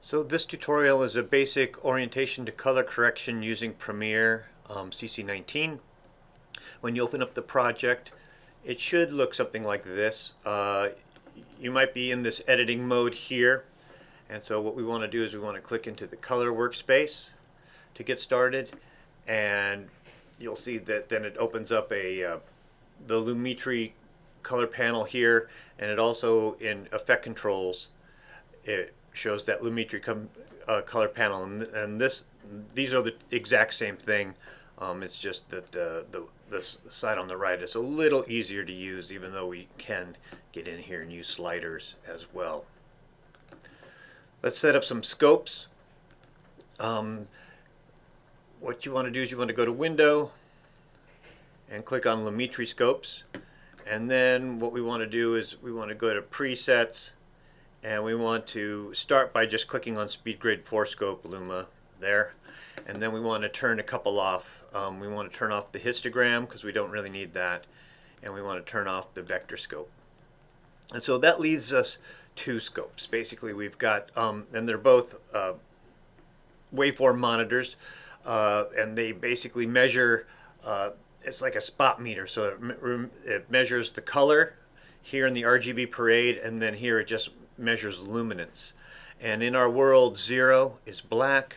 So this tutorial is a basic orientation to color correction using Premiere CC19. When you open up the project, it should look something like this. You might be in this editing mode here, and so what we want to do is we want to click into the color workspace to get started, and you'll see that then it opens up the Lumetri color panel here, and it also in effect controls it shows that Lumetri color panel, and these are the exact same thing. It's just that the side on the right is a little easier to use, even though we can get in here and use sliders as well. Let's set up some scopes. What you want to do is you want to go to Window and click on Lumetri Scopes, and then what we want to do is we want to go to Presets, and we want to start by just clicking on Speed Grade 4 Scope Luma there, and then we want to turn a couple off. We want to turn off the histogram because we don't really need that, and we want to turn off the vector scope. And so that leaves us two scopes. Basically we've got, and they're both waveform monitors, and they basically measure, it's like a spot meter, so it measures the color here in the RGB parade, and then here it just measures luminance. And in our world, 0 is black,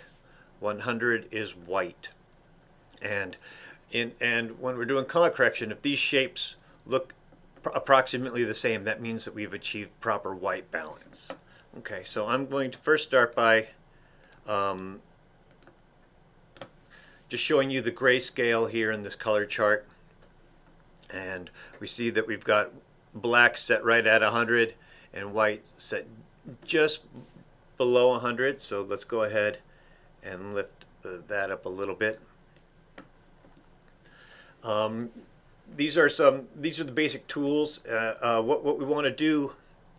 100 is white. And when we're doing color correction, if these shapes look approximately the same, that means that we've achieved proper white balance. Okay, so I'm going to first start by just showing you the grayscale here in this color chart. And we see that we've got black set right at 100 and white set just below 100. So let's go ahead and lift that up a little bit. These are the basic tools. What we want to do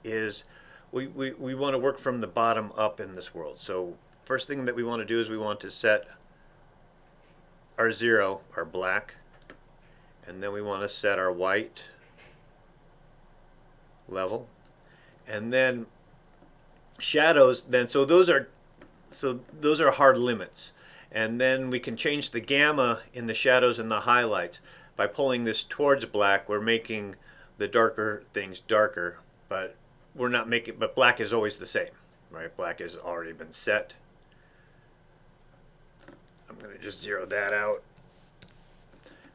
is we want to work from the bottom up in this world. So first thing that we want to do is we want to set our 0, our black, and then we want to set our white level, and then shadows. Then so those are hard limits, and then we can change the gamma in the shadows and the highlights. By pulling this towards black, we're making the darker things darker, but we're not making, but black is always the same, right? Black has already been set. I'm going to just zero that out.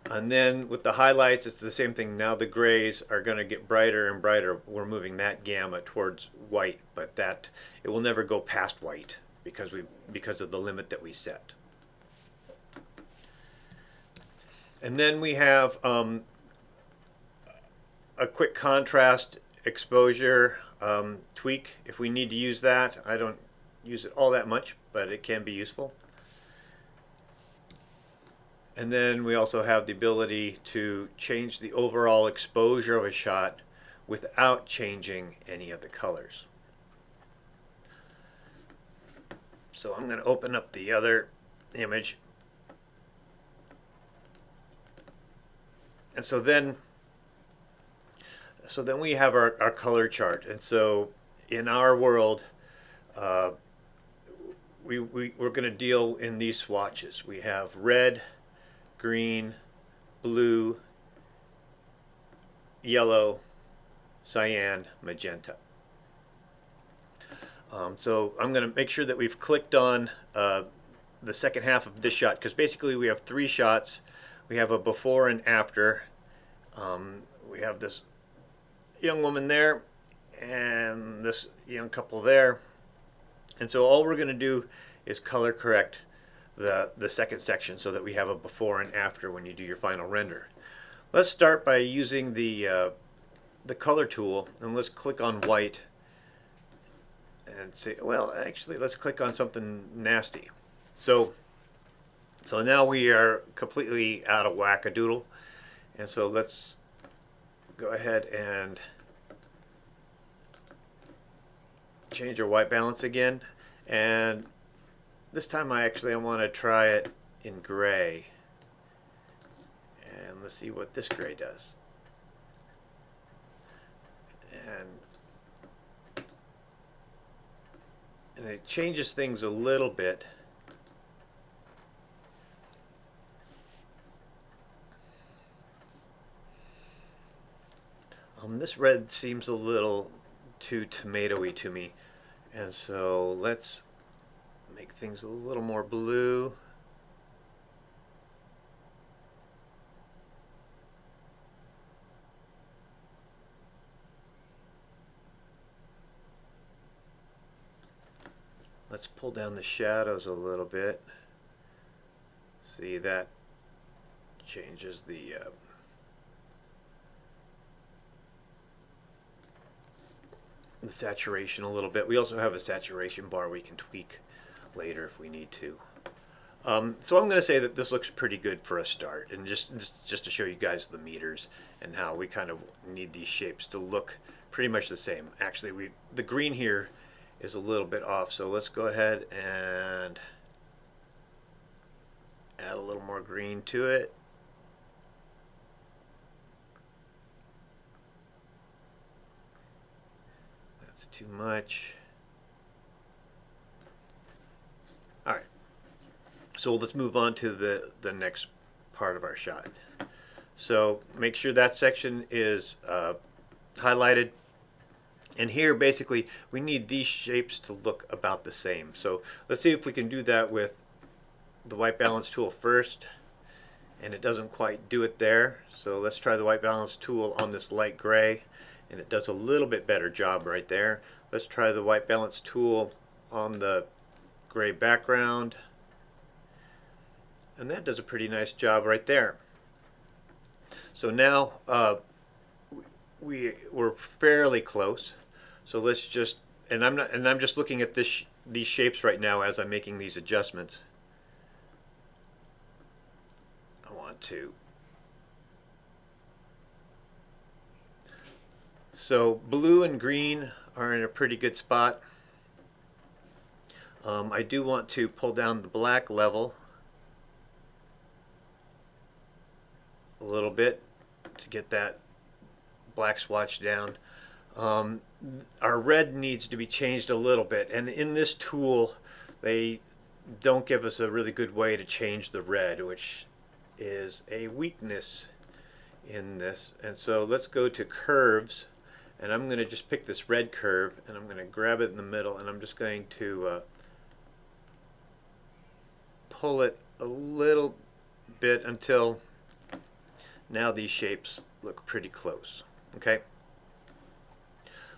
And then with the highlights, it's the same thing. Now the grays are going to get brighter and brighter. We're moving that gamma towards white, but that it will never go past white because of the limit that we set. And then we have a quick contrast exposure tweak if we need to use that. I don't use it all that much, but it can be useful. And then we also have the ability to change the overall exposure of a shot without changing any of the colors. So I'm going to open up the other image. And so then we have our color chart. And so in our world, we're going to deal in these swatches. We have red, green, blue, yellow, cyan, magenta. So I'm going to make sure that we've clicked on the second half of this shot, because basically we have 3 shots. We have a before and after. We have this young woman there and this young couple there. And so all we're going to do is color correct the second section so that we have a before and after when you do your final render. Let's start by using the color tool, and let's click on white and say, well, actually let's click on something nasty. So now we are completely out of wackadoodle, and so let's go ahead and change our white balance again, and this time I want to try it in gray, and let's see what this gray does. And and it changes things a little bit. This red seems a little too tomatoey to me, and so let's make things a little more blue. Let's pull down the shadows a little bit. See, that changes the saturation a little bit. We also have a saturation bar we can tweak later if we need to. So I'm going to say that this looks pretty good for a start, and just to show you guys the meters and how we kind of need these shapes to look pretty much the same. Actually, the green here is a little bit off, so let's go ahead and add a little more green to it. That's too much. Alright, so let's move on to the next part of our shot. So make sure that section is highlighted. And here, basically, we need these shapes to look about the same. So let's see if we can do that with the white balance tool first. And it doesn't quite do it there. So let's try the white balance tool on this light gray. And it does a little bit better job right there. Let's try the white balance tool on the gray background. And that does a pretty nice job right there. So now we're fairly close. So let's just, and I'm just looking at these shapes right now as I'm making these adjustments. I want to. So blue and green are in a pretty good spot. I do want to pull down the black level a little bit to get that black swatch down. Our red needs to be changed a little bit, and in this tool they don't give us a really good way to change the red, which is a weakness in this. And so let's go to curves, and I'm going to just pick this red curve and I'm going to grab it in the middle, and I'm just going to pull it a little bit until now these shapes look pretty close. Okay,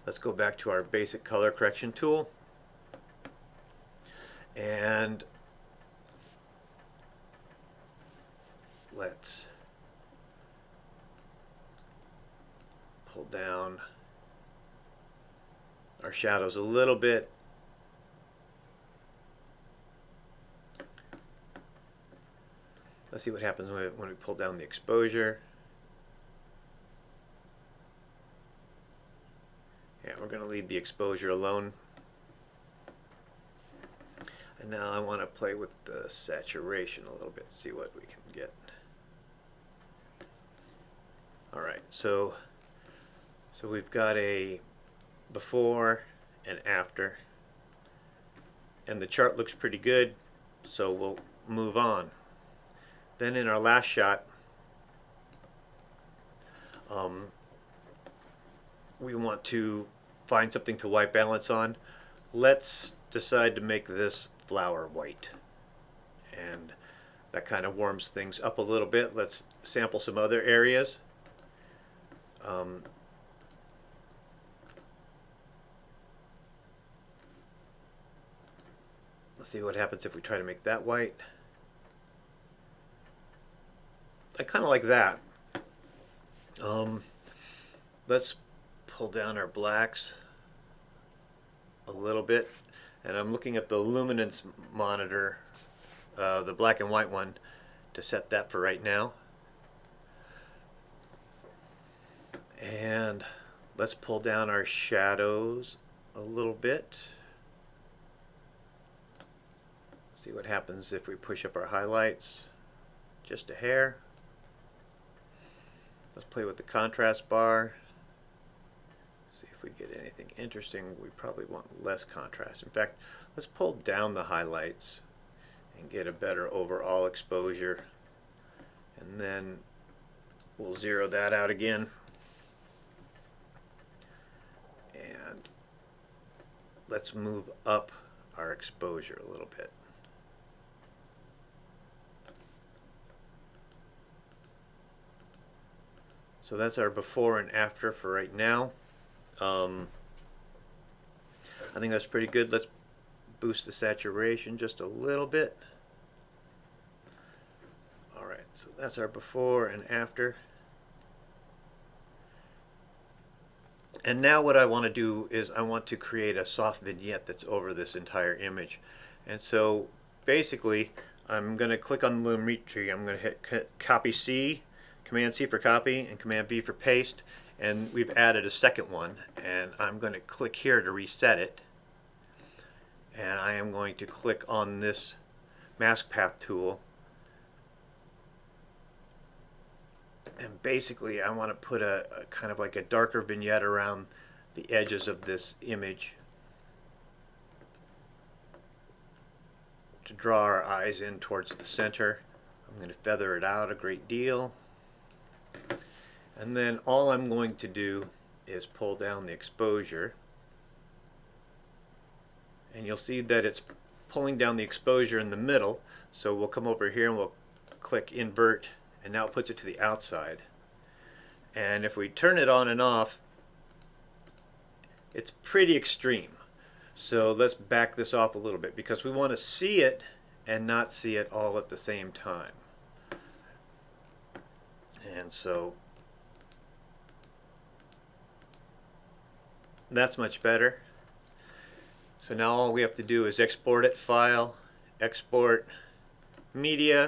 let's go back to our basic color correction tool, and let's pull down our shadows a little bit. Let's see what happens when we pull down the exposure. Yeah, we're going to leave the exposure alone. And now I want to play with the saturation a little bit, see what we can get. Alright, so we've got a before and after. And the chart looks pretty good, so we'll move on. Then in our last shot, we want to find something to white balance on. Let's decide to make this flower white, and that kind of warms things up a little bit. Let's sample some other areas. Let's see what happens if we try to make that white. I kind of like that. Let's pull down our blacks a little bit, and I'm looking at the luminance monitor, the black and white one, to set that for right now. And let's pull down our shadows a little bit. See what happens if we push up our highlights just a hair. Let's play with the contrast bar. See if we get anything interesting, we probably want less contrast. In fact, let's pull down the highlights and get a better overall exposure, and then we'll zero that out again, and let's move up our exposure a little bit. So that's our before and after for right now. I think that's pretty good. Let's boost the saturation just a little bit. Alright, so that's our before and after. And now what I want to do is I want to create a soft vignette that's over this entire image. And so basically I'm going to click on the Lumetri. I'm going to hit copy C, Command C for copy, and Command V for paste. And we've added a second one, and I'm going to click here to reset it. And I am going to click on this mask path tool, and basically I want to put a kind of like a darker vignette around the edges of this image to draw our eyes in towards the center. I'm going to feather it out a great deal, and then all I'm going to do is pull down the exposure, and you'll see that it's pulling down the exposure in the middle. So we'll come over here and we'll click invert, and now it puts it to the outside. And if we turn it on and off, it's pretty extreme. So let's back this off a little bit, because we want to see it and not see it all at the same time. And so that's much better. So now all we have to do is export it, File, Export, Media.